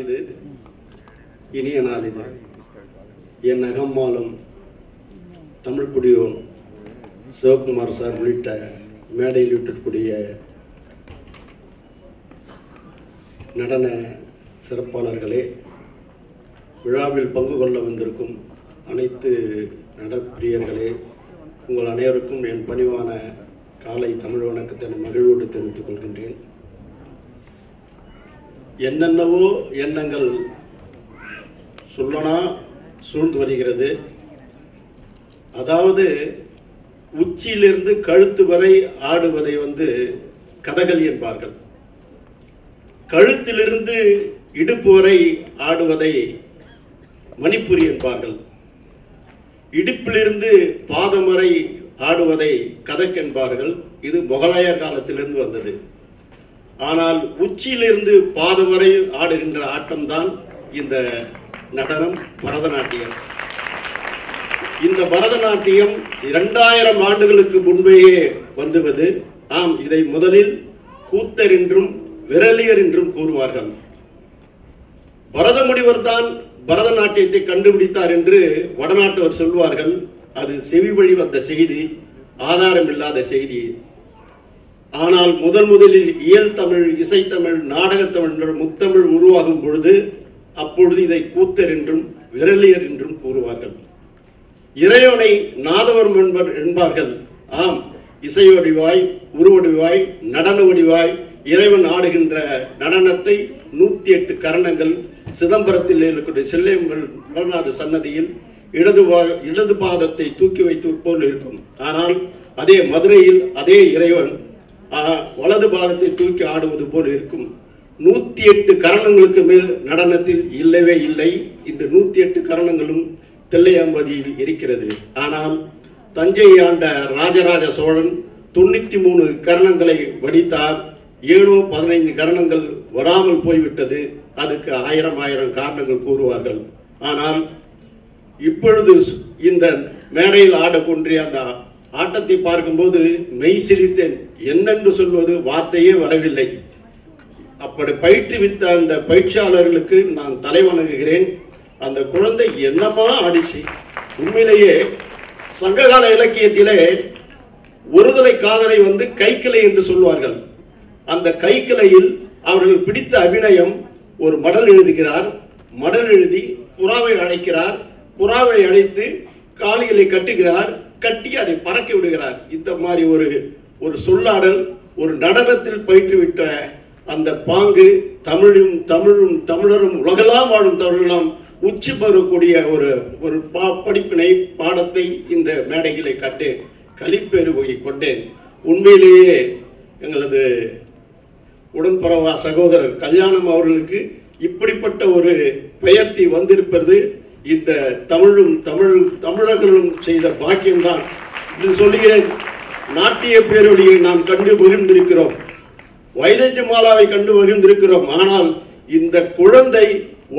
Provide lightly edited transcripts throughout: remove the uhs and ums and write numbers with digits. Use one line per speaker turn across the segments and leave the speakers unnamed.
இது, இனிய நாள் இது. என் அகம்மாலும் தமிழ் குடியோன் சிவகுமார் சார் உள்ளிட்ட மேடையில் விட்டிருக்கூடிய நடன சிறப்பாளர்களே, விழாவில் பங்கு கொள்ள வந்திருக்கும் அனைத்து நடப்பிரியர்களே, உங்கள் அனைவருக்கும் என் பணிவான காலை தமிழ் வணக்கத்தை மகிழ்வோடு தெரிவித்துக் கொள்கின்றேன். என்னென்னவோ எண்ணங்கள் சொல்லனா சூழ்ந்து வருகிறது. அதாவது உச்சியிலிருந்து கழுத்து வரை ஆடுவதை கதகளி என்பார்கள். கழுத்திலிருந்து இடுப்பு வரை ஆடுவதை மணிப்புரி என்பார்கள். இடுப்பிலிருந்து பாதம் வரை ஆடுவதை கதக் என்பார்கள். இது முகலாயர் காலத்திலிருந்து வந்தது. ஆனால் உச்சியிலிருந்து பாதம் வரை ஆடுகின்ற ஆட்டம்தான் இந்த நடனம் பரதநாட்டியம். இந்த பரதநாட்டியம் 2000 ஆண்டுகளுக்கு முன்பேயே வந்துவது. ஆம், இதை முதலில் கூத்தர் என்றும் விரலியர் என்றும் கூறுவார்கள். பரதமுனிவர் தான் பரதநாட்டியத்தை கண்டுபிடித்தார் என்று வடநாட்டவர் சொல்வார்கள். அது செவி வழி வந்த செய்தி, ஆதாரம் இல்லாத செய்தி. ஆனால் முதலில் இயல் தமிழ், இசைத்தமிழ், நாடகத்தமிழ், முத்தமிழ் உருவாகும் பொழுது அப்பொழுது இதை கூத்தர் என்றும் விரலியர் என்றும் கூறுவார்கள். இறைவனை நாதவர்மன் என்பார்கள். ஆம், இசை வடிவாய், உருவடிவாய், நடன வடிவாய் இறைவன் ஆடுகின்ற நடனத்தை 108 கரணங்கள் சிதம்பரத்தில் இருக்கக்கூடிய செல்லையம்பல் நடனாத சன்னதியில் இடது பாதத்தை தூக்கி வைத்து போல் இருக்கும். ஆனால் அதே மதுரையில் அதே இறைவன் வலது பாதத்தை தூக்கி ஆடுவது போல் இருக்கும். 108 கரணங்களுக்கு மேல் நடனத்தில் இல்லவே இல்லை. இந்த 108 கரணங்களும் தில்லையம்பதியில் இருக்கிறது. ஆனால் தஞ்சை ஆண்ட ராஜராஜ சோழன் 93 கரணங்களை வடித்தார். 15 கரணங்கள் வராமல் போய்விட்டது. அதுக்கு 1000 காரணங்கள் கூறுவார்கள். ஆனால் இப்பொழுது இந்த மேடையில் ஆடக்கூடிய அந்த ஆட்டத்தை பார்க்கும்போது மெய் சிரித்தேன். என்னென்று சொல்வது வார்த்தையே வரவில்லை. அப்படி பயிற்றுவித்த அந்த பயிற்சியாளர்களுக்கு நான் தலை வணங்குகிறேன். அந்த குழந்தை என்னமா ஆடிச்சு. உண்மையிலேயே சங்ககால இலக்கியத்திலே ஒருதலை காதலை கைக்கிளை என்று சொல்வார்கள். அந்த கைக்கிளையில் அவர்கள் பிடித்த அபிநயம், ஒரு மடல் எழுதுகிறார், மடல் எழுதி புறாவை அழைக்கிறார், புறாவை அழைத்து காலிகளை கட்டுகிறார், கட்டி அதை பறக்க விடுகிறார். இந்த மாதிரி ஒரு சொல்லாடல், ஒரு நடனத்தில் பயிற்றுவிட்ட அந்த பாங்கு தமிழும் தமிழரும் உலகெல்லாம் வாழும் தமிழெல்லாம் உச்சி பெறக்கூடிய ஒரு படிப்பினை பாடத்தை இந்த மேடைகளை கண்டேன். கலிப்பெருகை கொண்டேன். உண்மையிலேயே எங்களது உடன்பரவா சகோதரர் கல்யாணம் அவர்களுக்கு இப்படிப்பட்ட ஒரு பெயர்த்தி வந்திருப்பது இந்த தமிழர்களும் செய்த பாக்கியம்தான் என்று சொல்லுகிறேன். நாட்டிய பேரொழியை நாம் கண்டு மகிழ்ந்திருக்கிறோம், வைதஞ்ச மாலாவை கண்டு மகிழ்ந்திருக்கிறோம். ஆனால் இந்த குழந்தை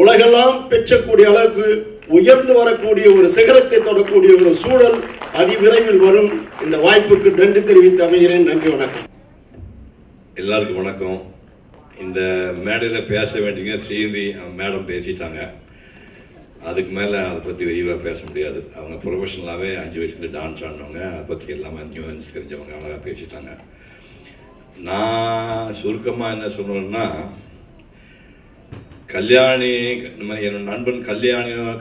உலகெல்லாம் பெற்றக்கூடிய அளவுக்கு உயர்ந்து வரக்கூடிய ஒரு சிகரத்தை தொடக்கூடிய ஒரு சூழல் அதிவிரைவில் வரும். இந்த வாய்ப்புக்கு நன்றி தெரிவித்து அமைகிறேன். நன்றி, வணக்கம்.
எல்லாருக்கும் வணக்கம். இந்த மேடையில் பேச வேண்டிய ஸ்ரீநிதி மேடம் பேசிட்டாங்க. அதுக்கு மேலே அதை பற்றி விரிவாக பேச முடியாது. அவங்க ப்ரொஃபஷனலாகவே 5 வயசுல டான்ஸ் ஆடினவங்க, அதை பற்றி எல்லாமே நியூயன்ஸ் தெரிஞ்சவங்க, அழகாக பேசிட்டாங்க. நான் சுருக்கமாக என்ன சொல்லணும்னா, கல்யாணி, என்னோட நண்பன்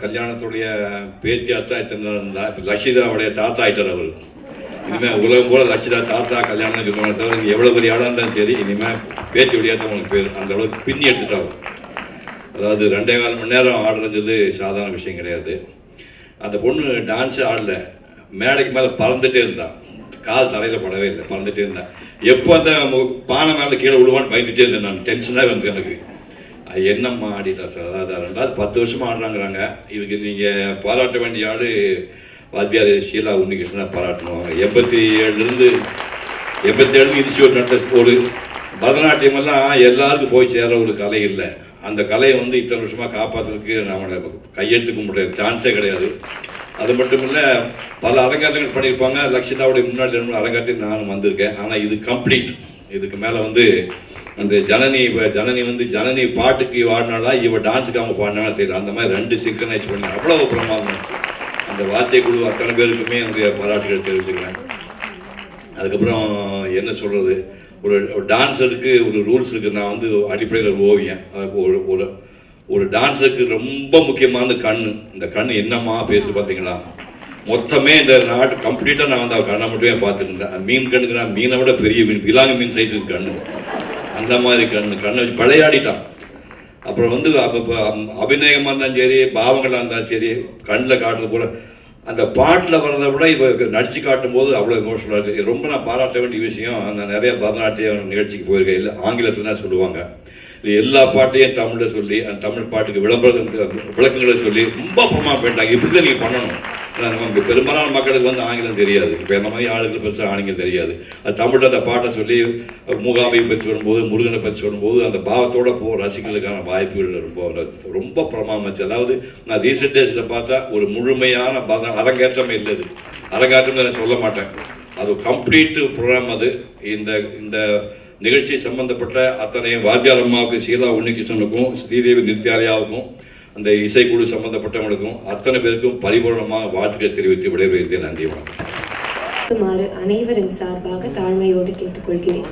கல்யாணத்துடைய பேத்தியாத்தான் இத்தனை இருந்தா. இப்போ லக்ஷிதாவுடைய தாத்தா ஆயிட்டார் அவர். இனிமேல் உலகம் போல லட்சிதா தாத்தா கல்யாணம் சொல்லுவாங்க தவிர எவ்வளோ பெரிய ஆளாக இருந்தாலும் சரி, இனிமேல் பேத்தி வழியாக உங்களுக்கு பேர் அந்த அளவுக்கு பின்னி எடுத்துட்டாங்க. அதாவது 2.25 மணி நேரம் ஆடுறது சாதாரண விஷயம் கிடையாது. அந்த பொண்ணு டான்ஸே ஆடல, மேடைக்கு மேலே பறந்துட்டே இருந்தா, கால் தலையில் படவே இல்லை, பறந்துட்டே இருந்தா. எப்போ அந்த பானை மேலே கீழே விழுவான்னு பயந்துட்டே இருந்தேன். நான் டென்ஷனாக வந்து எனக்கு அது என்னம்மா ஆடிட்டா சார். அதாவது 10 வருஷமாக ஆடுறாங்கிறாங்க. இதுக்கு நீங்கள் பாராட்ட வேண்டிய ஆள் வாத்தியார் ஷீலா உன்னிகிருஷ்ணா பாராட்டணும். 87 இன்ஸ்டியூட் நடத்த ஒரு பரதநாட்டியமெல்லாம் எல்லாருக்கும் போய் சேர ஒரு கலை இல்லை. அந்த கலையை இத்தனை வருஷமாக காப்பாற்றுறதுக்கு நம்மளோட கையெழுத்து கும்பிட்ற சான்ஸே கிடையாது. அது மட்டும் இல்லை, பல அரங்காட்டங்கள் பண்ணியிருப்பாங்க. லக்ஷிதாவுடைய முன்னாடி அரங்காட்டில் நானும் வந்திருக்கேன். ஆனால் இது கம்ப்ளீட். இதுக்கு மேலே அந்த ஜனனி வந்து ஜனனி பாட்டுக்கு ஆடினாலா இவ டான்ஸுக்கு அவங்க பாடினாலும் சரி, அந்த மாதிரி 2 சிங்க்ரனைஸ் பண்ணி அவ்வளவு பிரமாதம் இருந்துச்சு. அந்த வாத்திய குழு அத்தனை பேருக்குமே என்னுடைய பாராட்டுகள் தெரிவிச்சுக்கிறேன். அதுக்கப்புறம் என்ன சொல்றது, ஒரு டான்ஸருக்கு ஒரு ரூல்ஸ் இருக்கு. நான் வந்து அடிப்படையில் ஒரு ஓவியம், ஒரு டான்ஸருக்கு ரொம்ப முக்கியமான கண்ணு. இந்த கண்ணு என்னம்மா பேசு பார்த்தீங்களா, மொத்தமே இந்த நாட்டு கம்ப்ளீட்டாக நான் வந்து அவர் கண்ணை மட்டுமே பார்த்துட்டு இருந்தேன். மீன் கண்ணுக்கு நான் மீனை விட பெரிய மீன், பிலாங்கு மீன் சைஸுக்கு கண்ணு, அந்த மாதிரி கண்ணை வச்சு விளையாடிட்டான். அப்புறம் வந்து அபிநயமாக இருந்தாலும் சரி, பாவங்களாக இருந்தாலும் சரி, கண்ணில் காட்டுறது போல அந்த பாட்டில் வர்றதை விட இப்போ நடிச்சு காட்டும் போது அவ்வளோ எமோஷனலாக இருக்குது. ரொம்ப நான் பாராட்ட வேண்டிய விஷயம், நான் நிறைய பரதநாட்டிய நிகழ்ச்சிக்கு போயிருக்கேன். இல்லை ஆங்கிலத்தில் தான் சொல்லுவாங்க, இது எல்லா பாட்டையும் தமிழில் சொல்லி அந்த தமிழ் பாட்டுக்கு விளக்கங்களை சொல்லி ரொம்ப அப்புறமா போயிட்டாங்க. இப்படி தான் நீங்கள் பண்ணணும். நம்ம பெரும்பாலான மக்களுக்கு வந்து ஆங்கிலம் தெரியாது. இப்போ என்ன மாதிரி ஆளுகளுக்கு பெருசாக ஆங்கிலம் தெரியாது. அது தமிழில் அந்த பாட்டை சொல்லி மூகாம்பியை பற்றி வரும்போது, முருகனை பற்றி வரும்போது அந்த பாவத்தோட ரசிக்கிறதுக்கான வாய்ப்புகள் ரொம்ப பிரமாதமாச்சு. அதாவது நான் ரீசெண்ட் டேஸில் பார்த்தா ஒரு முழுமையான அரங்கேற்றமே இல்லது. அரங்கேற்றம் நான் சொல்ல மாட்டேன், அது கம்ப்ளீட் ப்ரோக்ராம். அது இந்த நிகழ்ச்சி சம்பந்தப்பட்ட அத்தனை வாத்தியார் அம்மாவுக்கு, ஷீலா உன்னிகிருஷ்ணனுக்கும், ஸ்ரீதேவி நித்யாலயாவுக்கும், அந்த இசைக்குழு சம்பந்தப்பட்டவங்களுக்கும் அத்தனை பேருக்கும் பரிபூர்ணமாக வாழ்த்துக்கள் தெரிவித்து விடைபெறுகிறேன். நன்றி, வணக்கம்.
அனைவரின் சார்பாக தாழ்மையோடு கேட்டுக்கொள்கிறேன்.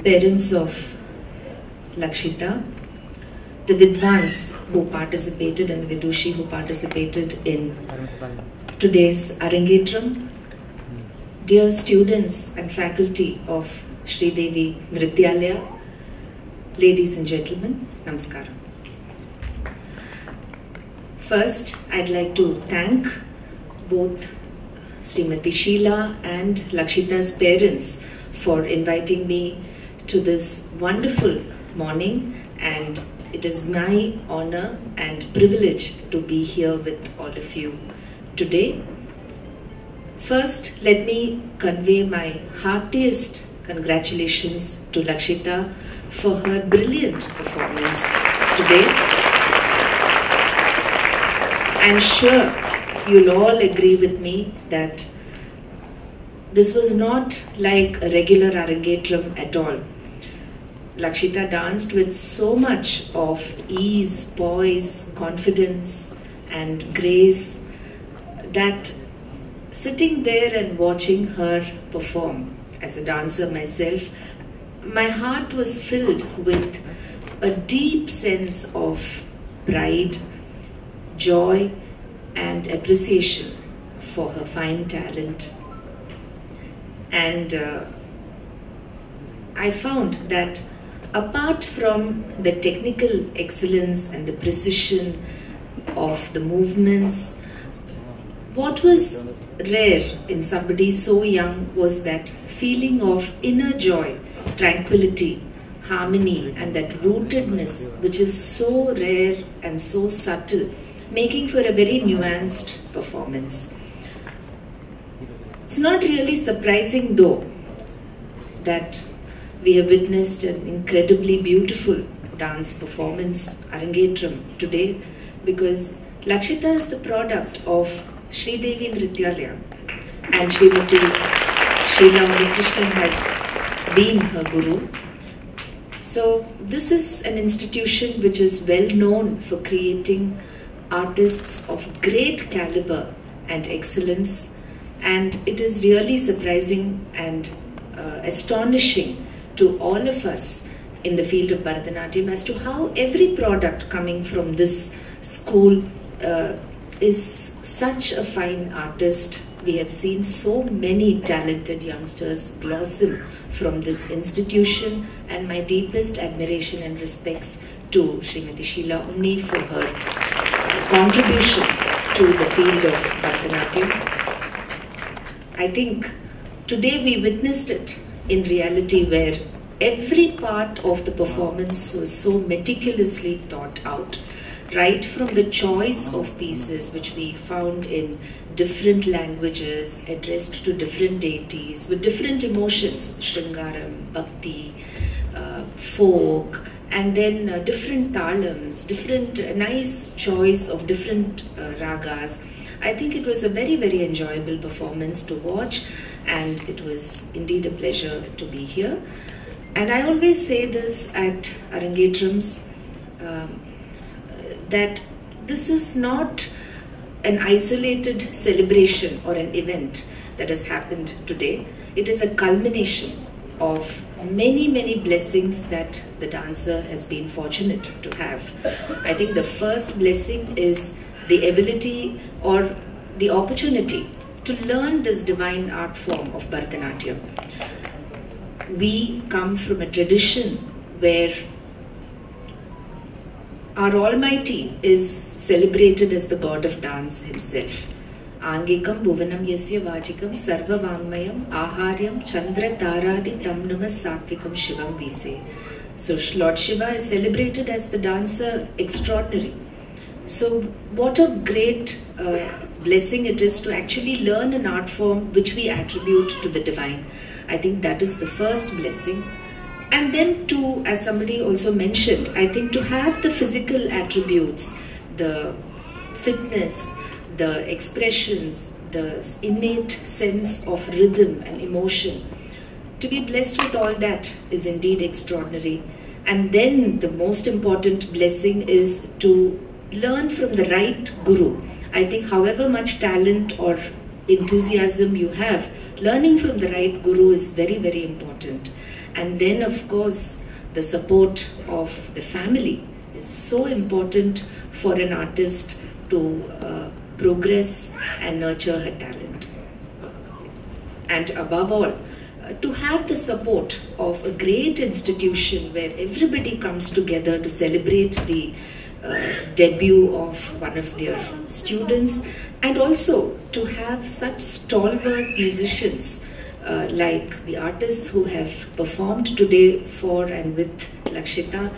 Parents of Lakshita, the Vidwans who participated and the Vidushi who participated in today's Arangetram, dear students and faculty of Sridevi Nrityalaya, ladies and gentlemen, namaskaram. First, I'd like to thank both Srimati Sheila and Lakshita's parents for inviting me to this wonderful morning, and it is my honor and privilege to be here with all of you today. First, let me convey my heartiest congratulations to Lakshita for her brilliant performance today. I'm sure you'll all agree with me that this was not like a regular Arangetram at all. Lakshita danced with so much of ease, poise, confidence and grace that sitting there and watching her perform, as a dancer myself, my heart was filled with a deep sense of pride, joy and appreciation for her fine talent. And I found that apart from the technical excellence and the precision of the movements, what was rare in somebody so young was that feeling of inner joy, tranquility, harmony and that rootedness which is so rare and so subtle, making for a very nuanced performance. It's not really surprising though that we have witnessed an incredibly beautiful dance performance, Arangetram, today, because Lakshita is the product of Sridevi Nrityalaya and Srimati Sheila Unnikrishnan has been her guru. So this is an institution which is well known for creating artists of great caliber and excellence, and it is really surprising and astonishing to all of us in the field of Bharatanatyam as to how every product coming from this school is such a fine artist. We have seen so many talented youngsters blossom from this institution, and my deepest admiration and respects to Srimati Sheila Unni for her contribution to the field of Bharatanatyam. I think today we witnessed it in reality, where every part of the performance was so meticulously thought out, right from the choice of pieces which we found in different languages addressed to different deities with different emotions, Shringaram, Bhakti, folk, and then different talams, different nice choice of different ragas. I think it was a very, very enjoyable performance to watch, and it was indeed a pleasure to be here. And I always say this at Arangetrams, that this is not an isolated celebration or an event that has happened today. It is a culmination of many, many blessings that the dancer has been fortunate to have. I think the first blessing is the ability or the opportunity to learn this divine art form of Bharatanatyam. We come from a tradition where our Almighty is celebrated as the God of dance himself. Angikam bhuvanam yasya vajikam sarva vangmayam aharyam chandra taradi tam namas satvikam shivam we say. So Lord Shiva is celebrated as the dancer extraordinary. So what a great blessing it is to actually learn an art form which we attribute to the divine. I think that is the first blessing. And then to, as somebody also mentioned, I think to have the physical attributes, the fitness, the expressions, the innate sense of rhythm and emotion, to be blessed with all that is indeed extraordinary. And then the most important blessing is to learn from the right guru. I think however much talent or enthusiasm you have, learning from the right guru is very, very important. And then of course the support of the family is so important for an artist to progress and nurture her talent. And above all, to have the support of a great institution where everybody comes together to celebrate the debut of one of their students, and also to have such stalwart musicians like the artists who have performed today for and with Lakshita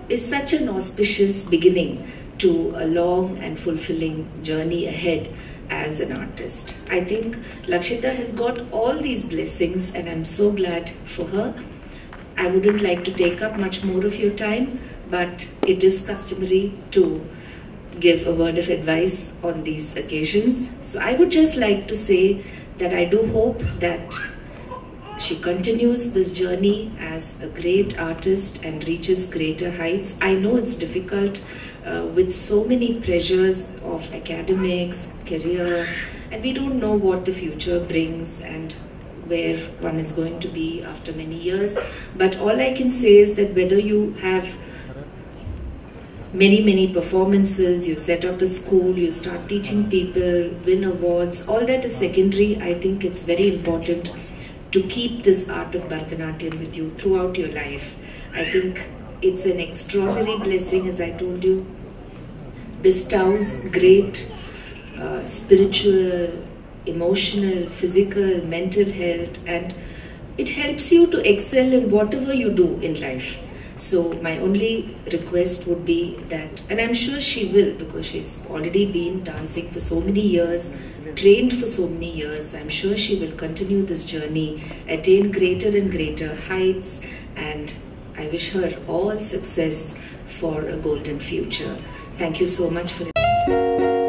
is such an auspicious beginning to a long and fulfilling journey ahead as an artist. I think Lakshita has got all these blessings and I'm so glad for her. I wouldn't like to take up much more of your time, but it is customary to give a word of advice on these occasions. So I would just like to say that I do hope that she continues this journey as a great artist and reaches greater heights. I know it's difficult with so many pressures of academics, career, and we don't know what the future brings and where one is going to be after many years. But all I can say is that whether you have many performances, you set up a school, you start teaching people, win awards, all that is secondary. I think it's very important to keep this art of Bharatanatyam with you throughout your life. I think it's an extraordinary blessing, as I told you, bestows great spiritual, emotional, physical, mental health, and it helps you to excel in whatever you do in life. So my only request would be that, and I'm sure she will, because she's already been dancing for so many years, trained for so many years, so I'm sure she will continue this journey, attain greater and greater heights, and I wish her all success for a golden future. Thank you so much for it.